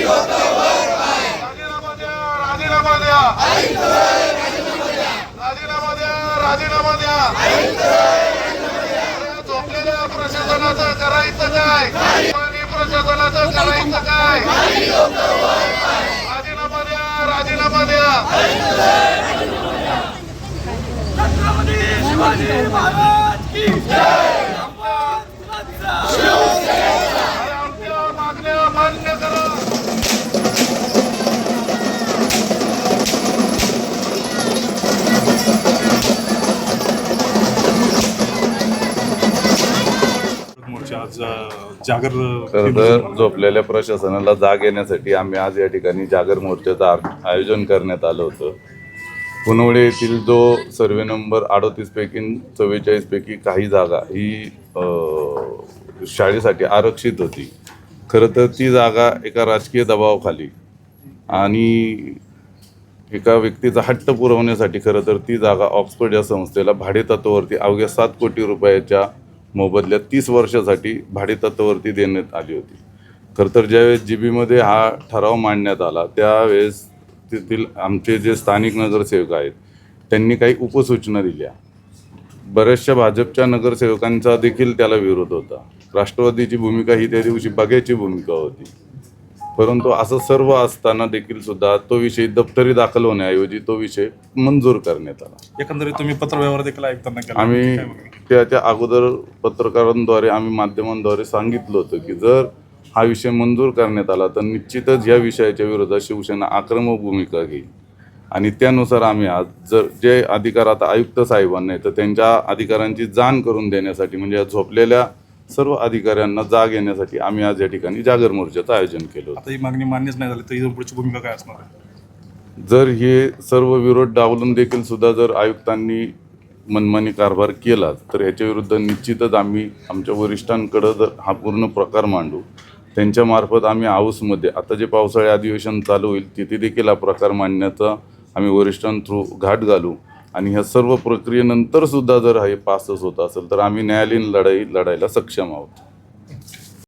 राजीनामा द्या, राजीनामा द्या, राजीनामा द्या, राजीनामा द्या. झोपलेल्या प्रशासनाचं करायचं काय? प्रशासनाचं करायचं काय? राजीनामा द्या, राजीनामा द्या. छत्रपती शिवाजी महाराज की जय. आमच्या मागण्या मान्य करा. मोर्चा आज जागर खरं तर झोपलेल्या प्रशासनाला जाग येण्यासाठी आम्ही आज या ठिकाणी जागर मोर्चाचं आयोजन करण्यात आलं होतं. पुनवडे येथील जो सर्वे नंबर 38 पैकी 44 पैकी काही जागा ही शाळेसाठी आरक्षित होती. खरं तर ती जागा एका राजकीय दबावाखाली आणि एका व्यक्तीचा हट्ट पुरवण्यासाठी खरं तर ती जागा ऑक्सफर्ड या संस्थेला भाडेतत्वावरती अवघ्या 7 कोटी रुपयाच्या मोबदल्यात 30 वर्षासाठी भाडेतत्वावरती देण्यात आली होती. खरं तर ज्यावेळेस जीबीमध्ये हा ठराव मांडण्यात आला त्यावेळेस तेथील आमचे जे स्थानिक नगरसेवक आहेत त्यांनी काही उपसूचना दिल्या. बऱ्याचशा भाजपच्या नगरसेवकांचा देखील त्याला विरोध होता. राष्ट्रवादीची भूमिका ही त्या दिवशी बघ्याची भूमिका होती. परंतु असं सर्व असताना देखील सुद्धा तो विषय दप्तरी दाखल होण्याऐवजी तो विषय मंजूर करण्यात आला. एकंदरीत तुम्ही पत्रव्यवहार देखील आयुक्तांना केला. आम्ही त्याच्या अगोदर पत्रकारांद्वारे आम्ही माध्यमांद्वारे सांगितलं होतं की जर हा विषय मंजूर करण्यात आला तर निश्चितच या विषयाच्या विरोधात शिवसेना आक्रमक भूमिका घेईल आणि त्यानुसार आम्ही आज जर जे अधिकार आता आयुक्त साहेबांना तर त्यांच्या अधिकारांची जाण करून देण्यासाठी म्हणजे झोपलेल्या सर्व अधिकाऱ्यांना जाग येण्यासाठी आम्ही आज या ठिकाणी जागर मोर्चाचं आयोजन केलं होतं. आता ही मागणी मान्यच नाही झाली तर इथून पुढची भूमिका काय असणार आहे? जर हे सर्व विरोध डावलून देखील सुद्धा जर आयुक्तांनी मनमानी कारभार केला तर ह्याच्या विरुद्ध निश्चितच आम्ही आमच्या वरिष्ठांकडं जर हा पूर्ण प्रकार मांडू. त्यांच्यामार्फत आम्ही हाऊसमध्ये आता जे पावसाळी अधिवेशन चालू होईल तिथे देखील हा प्रकार मांडण्याचा आम्ही वरिष्ठांथ्रू घाट घालू आणि ह्या सर्व प्रक्रियेनंतर सुद्धा जर हे पासच होत असेल तर आम्ही न्यायालयीन लढाई लढायला सक्षम आहोत.